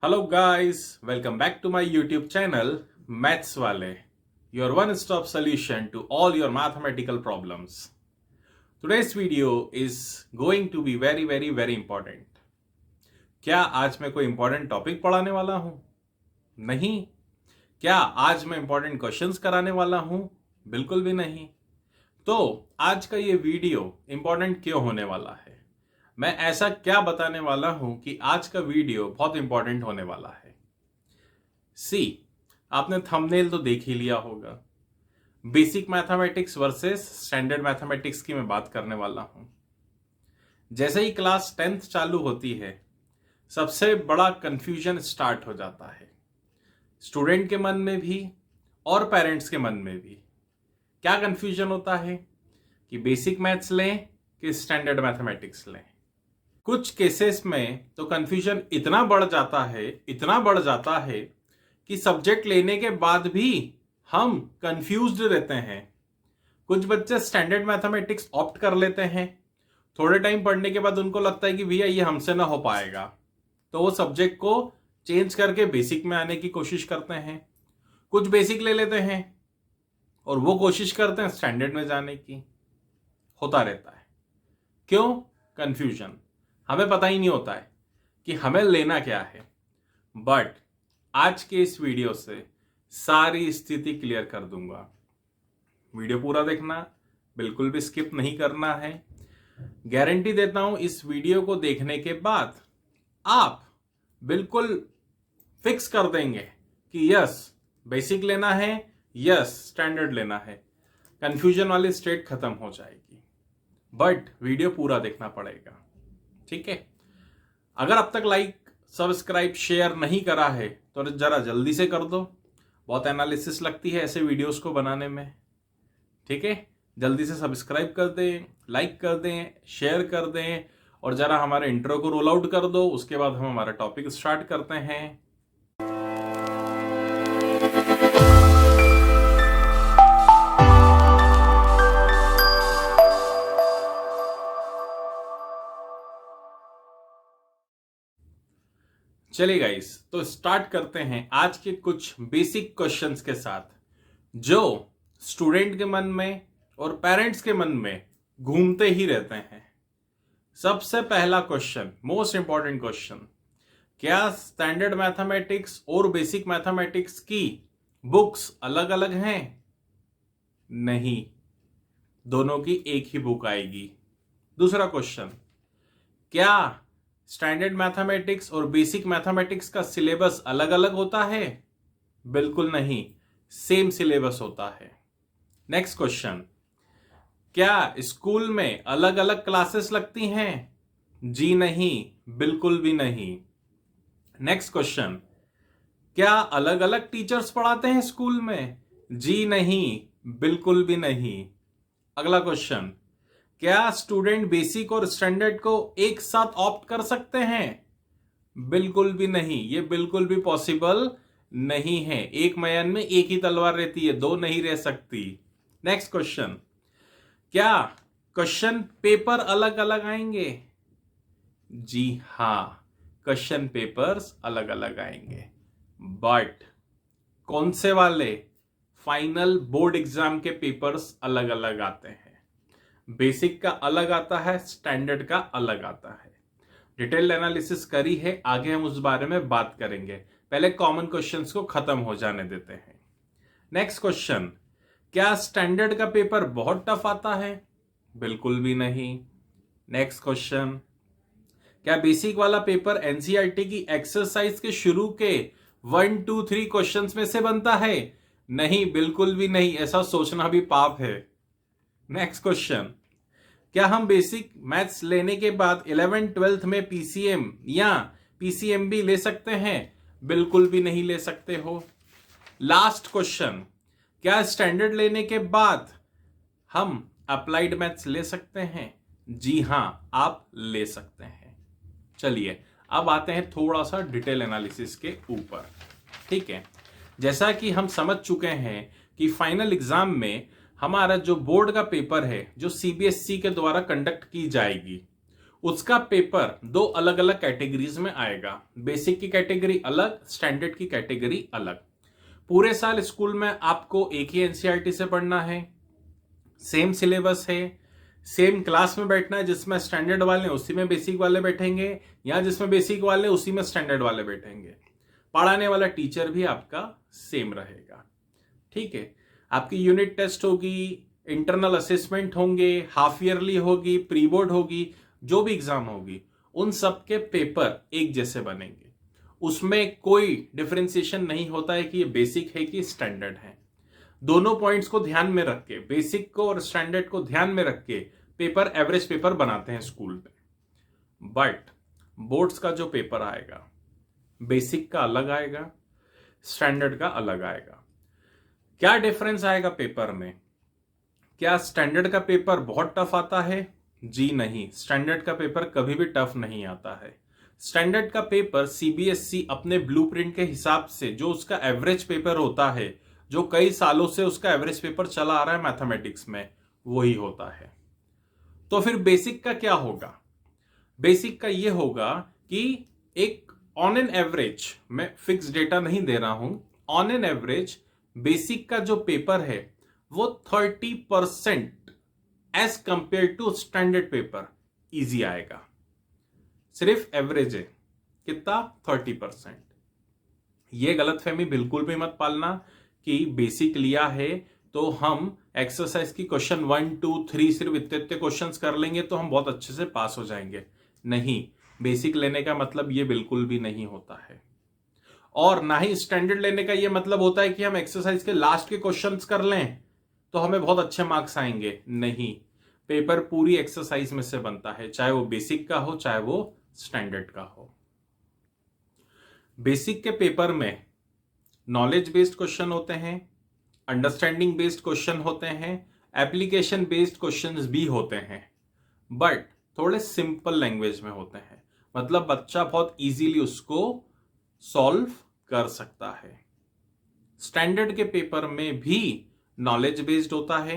Hello guys, welcome back to my YouTube channel Maths Wale, your one-stop solution to all your mathematical problems. Today's video is going to be very important. क्या आज मैं कोई important topic पढ़ाने वाला हूं? नहीं. क्या आज मैं important questions कराने वाला हूं? बिल्कुल भी नहीं. तो आज का ये वीडियो important क्यों होने वाला है? मैं ऐसा क्या बताने वाला हूं कि आज का वीडियो बहुत इंपॉर्टेंट होने वाला है. सी, आपने थंबनेल तो देख ही लिया होगा. Basic mathematics versus standard mathematics की मैं बात करने वाला हूं. जैसे ही क्लास 10th चालू होती है, सबसे बड़ा कंफ्यूजन स्टार्ट हो जाता है, स्टूडेंट के मन में भी और पेरेंट्स के मन में भी. क्या कंफ्यूजन होता है कि बेसिक मैथ्स लें कि स्टैंडर्ड मैथमेटिक्स लें. कुछ केसेस में तो कंफ्यूजन इतना बढ़ जाता है कि सब्जेक्ट लेने के बाद भी हम कंफ्यूज्ड रहते हैं. कुछ बच्चे स्टैंडर्ड मैथमेटिक्स ऑप्ट कर लेते हैं. थोड़े टाइम पढ़ने के बाद उनको लगता है कि भैया ये हमसे ना हो पाएगा, तो वो सब्जेक्ट को चेंज करके बेसिक में आने की कोशिश करते हैं. कुछ बेसिक ले लेते हैं और वो कोशिश करते हैं स्टैंडर्ड में जाने की. होता रहता है. क्यों? कंफ्यूजन. हमें पता ही नहीं होता है कि हमें लेना क्या है. बट आज के इस वीडियो से सारी स्थिति क्लियर कर दूंगा. वीडियो पूरा देखना, बिल्कुल भी स्किप नहीं करना है. गारंटी देता हूं इस वीडियो को देखने के बाद आप बिल्कुल फिक्स कर देंगे कि यस बेसिक लेना है, यस स्टैंडर्ड लेना है. कंफ्यूजन वाली स्टेट खत्म हो जाएगी. बट वीडियो पूरा देखना पड़ेगा. ठीक है. अगर अब तक लाइक, सब्सक्राइब, शेयर नहीं करा है तो जरा जल्दी से कर दो. बहुत एनालिसिस लगती है ऐसे वीडियोस को बनाने में. ठीक है. जल्दी से सब्सक्राइब कर दें, लाइक कर दें, शेयर कर दें और जरा हमारे इंट्रो को रोल आउट कर दो. उसके बाद हम हमारा टॉपिक स्टार्ट करते हैं. चलिए गाइस, तो स्टार्ट करते हैं आज के कुछ बेसिक क्वेश्चंस के साथ जो स्टूडेंट के मन में और पेरेंट्स के मन में घूमते ही रहते हैं. सबसे पहला क्वेश्चन, मोस्ट इंपॉर्टेंट क्वेश्चन, क्या स्टैंडर्ड मैथमेटिक्स और बेसिक मैथमेटिक्स की बुक्स अलग अलग हैं? नहीं, दोनों की एक ही बुक आएगी. दूसरा क्वेश्चन, क्या स्टैंडर्ड मैथमेटिक्स और बेसिक मैथमेटिक्स का सिलेबस अलग अलग होता है? बिल्कुल नहीं, सेम सिलेबस होता है. नेक्स्ट क्वेश्चन, क्या स्कूल में अलग अलग क्लासेस लगती हैं? जी नहीं, बिल्कुल भी नहीं. नेक्स्ट क्वेश्चन, क्या अलग अलग टीचर्स पढ़ाते हैं स्कूल में? जी नहीं, बिल्कुल भी नहीं. अगला क्वेश्चन, क्या स्टूडेंट बेसिक और स्टैंडर्ड को एक साथ ऑप्ट कर सकते हैं? बिल्कुल भी नहीं, ये बिल्कुल भी पॉसिबल नहीं है. एक मयान में एक ही तलवार रहती है, दो नहीं रह सकती. नेक्स्ट क्वेश्चन, क्या क्वेश्चन पेपर अलग अलग आएंगे? जी हां, क्वेश्चन पेपर्स अलग अलग आएंगे. बट कौन से वाले? फाइनल बोर्ड एग्जाम के पेपर्स अलग अलग आते हैं. बेसिक का अलग आता है, स्टैंडर्ड का अलग आता है. डिटेल एनालिसिस करी है, आगे हम उस बारे में बात करेंगे. पहले कॉमन क्वेश्चंस को खत्म हो जाने देते हैं. नेक्स्ट क्वेश्चन, क्या स्टैंडर्ड का पेपर बहुत टफ आता है? बिल्कुल भी नहीं. नेक्स्ट क्वेश्चन, क्या बेसिक वाला पेपर एनसीईआरटी की एक्सरसाइज के शुरू के 1, 2, 3 क्वेश्चंस में से बनता है? नहीं, बिल्कुल भी नहीं. ऐसा सोचना भी पाप है. नेक्स्ट क्वेश्चन, क्या हम बेसिक मैथ्स लेने के बाद 11th 12th में पीसीएम या पीसीएमबी ले सकते हैं? बिल्कुल भी नहीं ले सकते हो. लास्ट क्वेश्चन, क्या स्टैंडर्ड लेने के बाद हम अप्लाइड मैथ्स ले सकते हैं? जी हां, आप ले सकते हैं. चलिए अब आते हैं थोड़ा सा डिटेल एनालिसिस के ऊपर. ठीक है. जैसा कि हम समझ चुके हैं कि फाइनल एग्जाम में हमारा जो बोर्ड का पेपर है, जो सीबीएसई के द्वारा कंडक्ट की जाएगी, उसका पेपर दो अलग अलग कैटेगरीज में आएगा। बेसिक की कैटेगरी अलग, स्टैंडर्ड की कैटेगरी अलग। पूरे साल स्कूल में आपको एक ही एनसीईआरटी से पढ़ना है, सेम सिलेबस है, सेम क्लास में बैठना है, जिसमें स्टैंडर्ड वाले उसी में बेसिक वाले बैठेंगे, या जिसमें बेसिक वाले उसी में स्टैंडर्ड वाले बैठेंगे। पढ़ाने वाला टीचर भी आपका सेम रहेगा। ठीक है, आपकी यूनिट टेस्ट होगी, इंटरनल असेसमेंट होंगे, हाफ ईयरली होगी, प्री बोर्ड होगी, जो भी एग्जाम होगी, उन सब के पेपर एक जैसे बनेंगे। उसमें कोई डिफरेंशिएशन नहीं होता है कि ये बेसिक है कि स्टैंडर्ड है। दोनों पॉइंट्स को ध्यान में रख के, बेसिक को और स्टैंडर्ड को ध्यान में रख के पेपर, एवरेज पेपर बनाते हैं स्कूल में। बट बोर्ड्स का जो पेपर आएगा, बेसिक का अलग आएगा, स्टैंडर्ड का अलग आएगा। क्या डिफरेंस आएगा पेपर में? क्या स्टैंडर्ड का पेपर बहुत टफ आता है? जी नहीं, स्टैंडर्ड का पेपर कभी भी टफ नहीं आता है। स्टैंडर्ड का पेपर सीबीएसई अपने ब्लूप्रिंट के हिसाब से, जो उसका एवरेज पेपर होता है, जो कई सालों से उसका एवरेज पेपर चला आ रहा है मैथमेटिक्स में, वही होता है। तो फिर बेसिक का क्या होगा? बेसिक का ये होगा कि एक ऑन एन एवरेज, मैं फिक्स डेटा नहीं दे रहा हूं, ऑन एन एवरेज बेसिक का जो पेपर है वो 30% as compared to standard paper easy आएगा। सिर्फ एवरेज है, कितना? 30%। ये गलतफहमी बिल्कुल भी मत पालना कि बेसिक लिया है तो हम एक्सरसाइज की क्वेश्चन 1, 2, 3 सिर्फ इतने क्वेश्चन कर लेंगे तो हम बहुत अच्छे से पास हो जाएंगे। नहीं, बेसिक लेने का मतलब ये बिल्कुल भी नहीं होता है। और ना ही स्टैंडर्ड लेने का ये मतलब होता है कि हम एक्सरसाइज के लास्ट के क्वेश्चंस कर लें तो हमें बहुत अच्छे मार्क्स आएंगे। नहीं, पेपर पूरी एक्सरसाइज में से बनता है, चाहे वो बेसिक का हो चाहे वो स्टैंडर्ड का हो। बेसिक के पेपर में नॉलेज बेस्ड क्वेश्चन होते हैं, अंडरस्टैंडिंग बेस्ड क्वेश्चन होते हैं, एप्लीकेशन बेस्ड क्वेश्चंस भी होते हैं, बट थोड़े सिंपल लैंग्वेज में होते हैं। मतलब बच्चा बहुत इजीली उसको सॉल्व कर सकता है। स्टैंडर्ड के पेपर में भी नॉलेज बेस्ड होता है,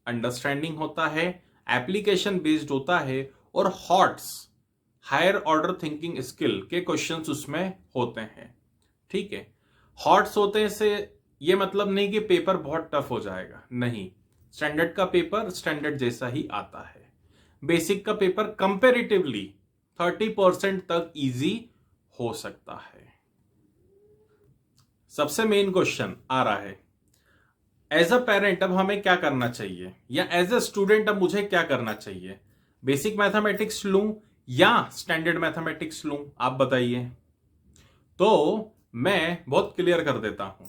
अंडरस्टैंडिंग होता है, एप्लीकेशन बेस्ड होता है, और HOTS, higher order thinking skill के क्वेश्चंस उसमें होते हैं। ठीक है, हॉट्स होते से ये मतलब नहीं कि पेपर बहुत टफ हो जाएगा, नहीं, स्टैंडर्ड का पेपर स्टैंडर्ड जैसा ही आता है। बेसिक का पेपर कंपैरेटिवली 30% तक इजी हो सकता है। सबसे मेन क्वेश्चन आ रहा है, एज अ पेरेंट अब हमें क्या करना चाहिए, या एज अ स्टूडेंट अब मुझे क्या करना चाहिए? बेसिक मैथमेटिक्स लूं या स्टैंडर्ड मैथमेटिक्स लूं? आप बताइए। तो मैं बहुत क्लियर कर देता हूं,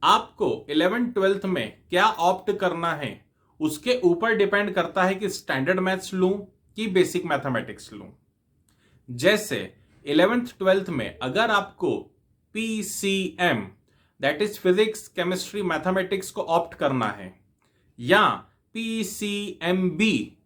आपको 11th 12th में क्या ऑप्ट करना है उसके ऊपर डिपेंड करता है कि स्टैंडर्ड मैथ्स लूं कि बेसिक मैथमेटिक्स लूं। जैसे 11th 12th में अगर आपको PCM, that is physics chemistry mathematics को ऑप्ट करना है, या पीसीएमबी,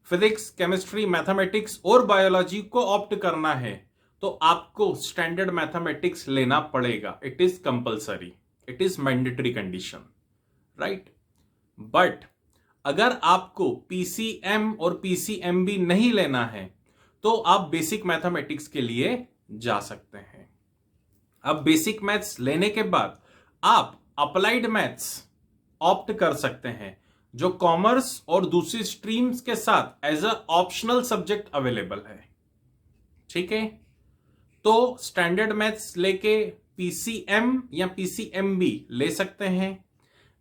फिजिक्स केमिस्ट्री मैथमेटिक्स और बायोलॉजी को ऑप्ट करना है, तो आपको स्टैंडर्ड मैथमेटिक्स लेना पड़ेगा। It is compulsory, it is mandatory condition, right? But अगर आपको पीसीएम और पीसीएमबी नहीं लेना है तो आप बेसिक मैथमेटिक्स के लिए जा सकते हैं। अब बेसिक मैथ्स लेने के बाद आप अप्लाइड मैथ्स ऑप्ट कर सकते हैं, जो कॉमर्स और दूसरी स्ट्रीम्स के साथ as a optional subject available है। ठीक है, तो स्टैंडर्ड मैथ्स लेके पीसीएम या पीसीएमबी ले सकते हैं,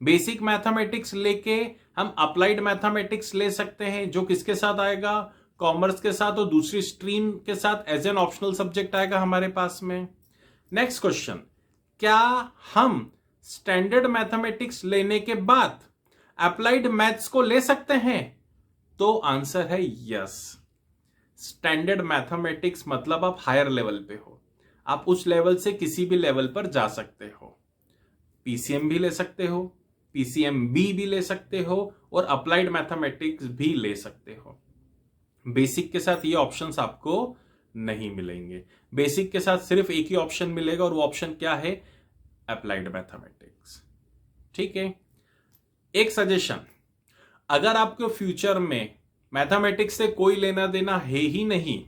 बेसिक मैथमेटिक्स लेके हम अप्लाइड मैथमेटिक्स ले सकते हैं, जो किसके साथ आएगा? कॉमर्स के साथ और दूसरी स्ट्रीम के साथ एज एन ऑप्शनल सब्जेक्ट आएगा हमारे पास में। नेक्स्ट क्वेश्चन, क्या हम स्टैंडर्ड मैथमेटिक्स लेने के बाद अप्लाइड मैथ्स को ले सकते हैं? तो आंसर है यस। स्टैंडर्ड मैथमेटिक्स मतलब आप हायर लेवल पे हो, आप उस लेवल से किसी भी लेवल पर जा सकते हो। पीसीएम भी ले सकते हो, पीसीएमबी भी ले सकते हो, और अप्लाइड मैथमेटिक्स भी ले सकते हो। बेसिक के साथ ये ऑप्शंस आपको नहीं मिलेंगे। बेसिक के साथ सिर्फ एक ही ऑप्शन मिलेगा, और वो ऑप्शन क्या है? Applied mathematics. ठीक है, एक सजेशन, अगर आपको फ्यूचर में मैथमेटिक्स से कोई लेना देना है ही नहीं।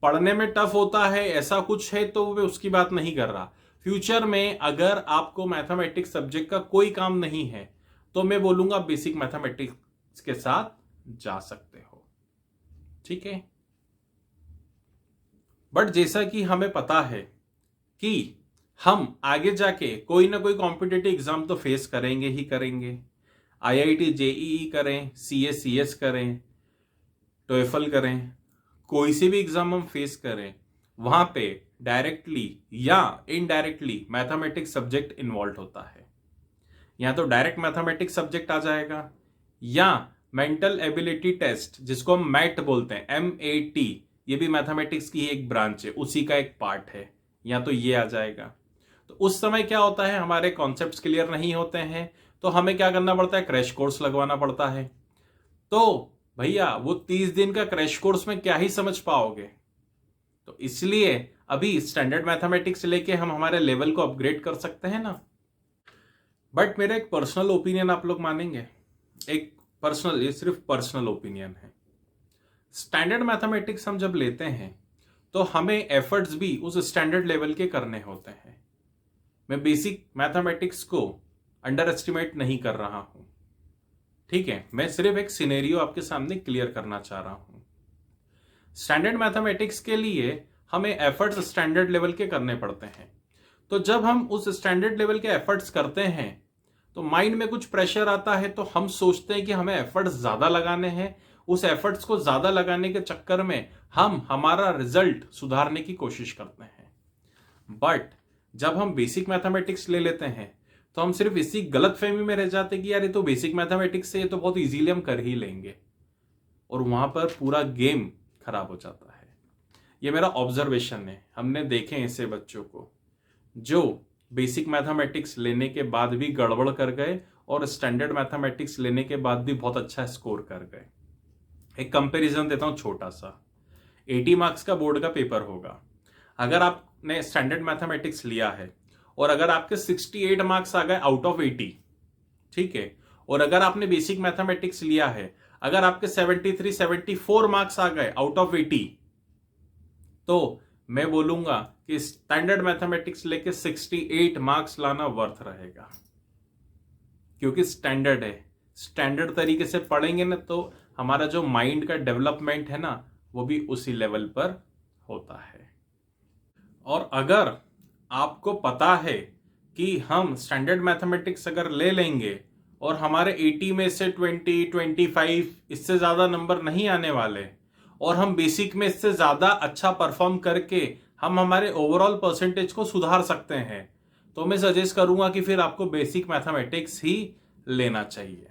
पढ़ने में टफ होता है ऐसा कुछ है तो मैं उसकी बात नहीं कर रहा। फ्यूचर में अगर आपको मैथमेटिक्स सब्जेक्ट का कोई काम नहीं है तो मैं बोलूंगा बेसिक मैथमेटिक्स के साथ जा सकते हो, ठीक है। बट जैसा कि हमें पता है कि हम आगे जाके कोई ना कोई कॉम्पिटिटिव एग्जाम तो फेस करेंगे ही करेंगे। आईआईटी जेईई करें, सीएस करें, टोएफल करें, कोई सी भी एग्जाम हम फेस करें, वहां पे डायरेक्टली या इनडायरेक्टली मैथमेटिक्स सब्जेक्ट इन्वॉल्व होता है। या तो डायरेक्ट मैथमेटिक्स सब्जेक्ट आ जाएगा या मेंटल एबिलिटी टेस्ट जिसको हम मैट बोलते हैं, MAT, ये भी मैथमेटिक्स की एक ब्रांच है, उसी का एक पार्ट है, या तो ये आ जाएगा। तो उस समय क्या होता है, हमारे कॉन्सेप्ट्स क्लियर नहीं होते हैं तो हमें क्या करना पड़ता है, क्रैश कोर्स लगवाना पड़ता है। तो भैया वो 30 दिन का क्रैश कोर्स में क्या ही समझ पाओगे। तो इसलिए अभी स्टैंडर्ड मैथमेटिक्स लेके हम हमारे लेवल को अपग्रेड कर सकते हैं ना। बट मेरा एक पर्सनल ओपिनियन आप लोग मानेंगे, एक पर्सनल, ये सिर्फ पर्सनल ओपिनियन है। स्टैंडर्ड मैथमेटिक्स हम जब लेते हैं तो हमें एफर्ट्स भी उस स्टैंडर्ड लेवल के करने होते हैं। मैं बेसिक मैथमेटिक्स को अंडर एस्टिमेट नहीं कर रहा हूं, ठीक है। मैं सिर्फ एक सिनेरियो आपके सामने क्लियर करना चाह रहा हूं। स्टैंडर्ड मैथमेटिक्स के लिए हमें एफर्ट्स स्टैंडर्ड लेवल के करने पड़ते हैं। तो जब हम उस स्टैंडर्ड लेवल के एफर्ट्स करते हैं तो माइंड में कुछ प्रेशर आता है, तो हम सोचते हैं कि हमें एफर्ट्स ज्यादा लगाने हैं। उस एफर्ट्स को ज्यादा लगाने के चक्कर में हम हमारा रिजल्ट सुधारने की कोशिश करते हैं। बट जब हम बेसिक मैथमेटिक्स ले लेते हैं तो हम सिर्फ इसी गलतफहमी में रह जाते कि यार ये तो बेसिक मैथमेटिक्स से, ये तो बहुत इजीली हम कर ही लेंगे, और वहां पर पूरा गेम खराब हो जाता है। ये मेरा ऑब्जर्वेशन है। हमने देखे ऐसे बच्चों को जो बेसिक मैथमेटिक्स लेने के बाद भी गड़बड़ कर गए और स्टैंडर्ड मैथमेटिक्स लेने के बाद भी बहुत अच्छा स्कोर कर गए। एक कंपैरिजन देता हूं छोटा सा। 80 मार्क्स का बोर्ड का पेपर होगा। अगर आपने स्टैंडर्ड मैथमेटिक्स लिया है और अगर आपके 68 मार्क्स आ गए आउट ऑफ 80, ठीक है, और अगर आपने बेसिक मैथमेटिक्स लिया है, अगर आपके 73 74 मार्क्स आ गए आउट ऑफ 80, तो मैं बोलूंगा कि स्टैंडर्ड मैथमेटिक्स लेके 68 मार्क्स लाना वर्थ रहेगा, क्योंकि स्टैंडर्ड है। स्टैंडर्ड तरीके से पढ़ेंगे ना तो हमारा जो माइंड का डेवलपमेंट है ना, वो भी उसी लेवल पर होता है। और अगर आपको पता है कि हम स्टैंडर्ड मैथमेटिक्स अगर ले लेंगे और हमारे 80 में से 20 25 इससे ज्यादा नंबर नहीं आने वाले, और हम बेसिक में इससे ज्यादा अच्छा परफॉर्म करके हम हमारे ओवरऑल परसेंटेज को सुधार सकते हैं, तो मैं सजेस्ट करूंगा कि फिर आपको बेसिक मैथमेटिक्स ही लेना चाहिए।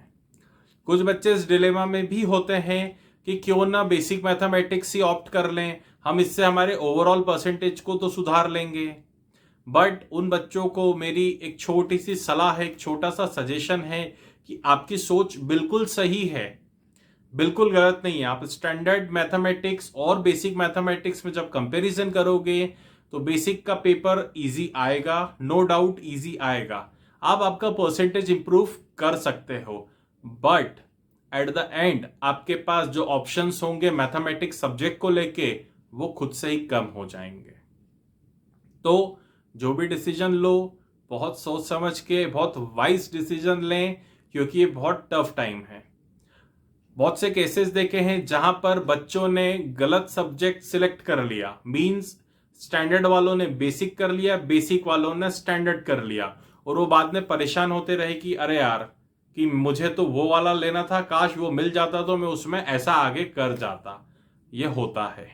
कुछ बच्चे इस डिलेमा में भी होते हैं कि क्यों ना बेसिक मैथमेटिक्स ही ऑप्ट कर लें, हम इससे हमारे ओवरऑल परसेंटेज को तो सुधार लेंगे। बट उन बच्चों को मेरी एक छोटी सी सलाह है, एक छोटा सा सजेशन है कि आपकी सोच बिल्कुल सही है, बिल्कुल गलत नहीं है। आप स्टैंडर्ड मैथमेटिक्स और बेसिक मैथमेटिक्स में जब कंपैरिजन करोगे तो बेसिक का पेपर इजी आएगा, नो डाउट इजी आएगा। आप आपका परसेंटेज इंप्रूव कर सकते हो, बट एट द एंड आपके पास जो ऑप्शंस होंगे मैथमेटिक्स सब्जेक्ट को लेके वो खुद से ही कम हो जाएंगे। तो जो भी डिसीजन लो, बहुत सोच समझ के, बहुत वाइज डिसीजन लें, क्योंकि ये बहुत टफ टाइम है। बहुत से केसेस देखे हैं जहां पर बच्चों ने गलत सब्जेक्ट सिलेक्ट कर लिया, मींस स्टैंडर्ड वालों ने बेसिक कर लिया, बेसिक वालों ने स्टैंडर्ड कर लिया, और वो बाद में परेशान होते रहे कि अरे यार कि मुझे तो वो वाला लेना था, काश वो मिल जाता तो मैं उसमें ऐसा आगे कर जाता। ये होता है।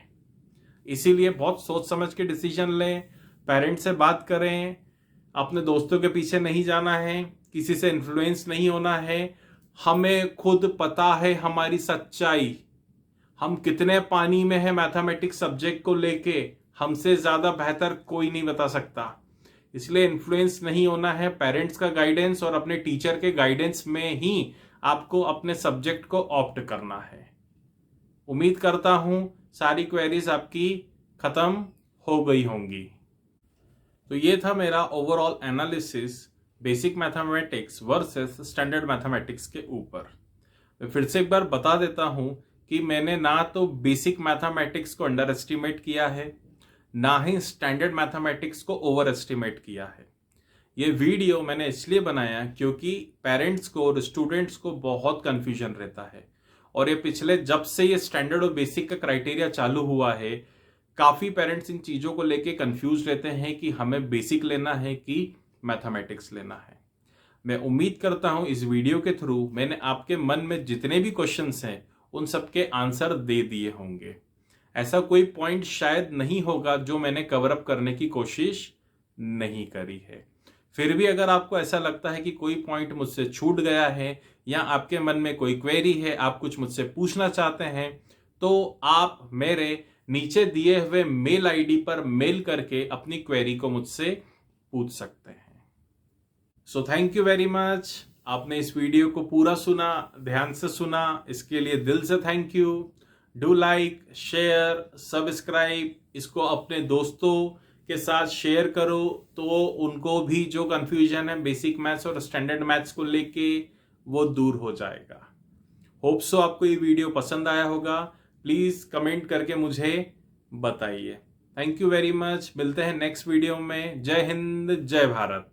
इसीलिए बहुत सोच समझ के डिसीजन लें, पेरेंट्स से बात करें, अपने दोस्तों के पीछे नहीं जाना है, किसी से इन्फ्लुएंस नहीं होना है। हमें खुद पता है हमारी सच्चाई, हम कितने पानी में है मैथमेटिक्स सब्जेक्ट को लेके, हमसे ज्यादा बेहतर कोई नहीं बता सकता। इसलिए इन्फ्लुएंस नहीं होना है। पेरेंट्स का गाइडेंस और अपने टीचर के गाइडेंस में ही आपको अपने सब्जेक्ट को ऑप्ट करना है। उम्मीद करता हूं सारी क्वेरीज आपकी खत्म हो गई होंगी। तो ये था मेरा overall analysis basic mathematics versus standard mathematics के ऊपर। मैं फिर से एक बार बता देता हूं कि मैंने ना तो बेसिक मैथमेटिक्स को अंडर एस्टिमेट किया है, ना ही स्टैंडर्ड मैथमेटिक्स को ओवर एस्टिमेट किया है। ये वीडियो मैंने इसलिए बनाया क्योंकि पेरेंट्स को और स्टूडेंट्स को बहुत कंफ्यूजन रहता है, और ये पिछले जब से ये स्टैंडर्ड और बेसिक का क्राइटेरिया चालू हुआ है, काफी पेरेंट्स इन चीजों को लेके कंफ्यूज रहते हैं कि हमें बेसिक लेना है कि मैथमेटिक्स लेना है। मैं उम्मीद करता हूं इस वीडियो के थ्रू मैंने आपके मन में जितने भी क्वेश्चंस हैं उन सबके आंसर दे दिए होंगे। ऐसा कोई पॉइंट शायद नहीं होगा जो मैंने कवर अप करने की कोशिश नहीं करी है। फिर भी अगर आपको ऐसा लगता है कि कोई पॉइंट मुझसे छूट गया है या आपके मन में कोई क्वेरी है, आप कुछ मुझसे पूछना चाहते हैं, तो आप मेरे नीचे दिए हुए मेल आईडी पर मेल करके अपनी क्वेरी को मुझसे पूछ सकते हैं। So thank you very much. आपने इस वीडियो को पूरा सुना, ध्यान से सुना, इसके लिए दिल से thank you. Do like, share, subscribe, इसको अपने दोस्तों के साथ शेयर करो तो उनको भी जो कंफ्यूजन है बेसिक मैथ्स और स्टैंडर्ड मैथ्स को लेके वो दूर हो जाएगा। होप सो आपको ये वीडियो पसंद आया होगा। प्लीज कमेंट करके मुझे बताइए। Thank you very much. मिलते हैं नेक्स्ट वीडियो में। जय हिंद, जय भारत।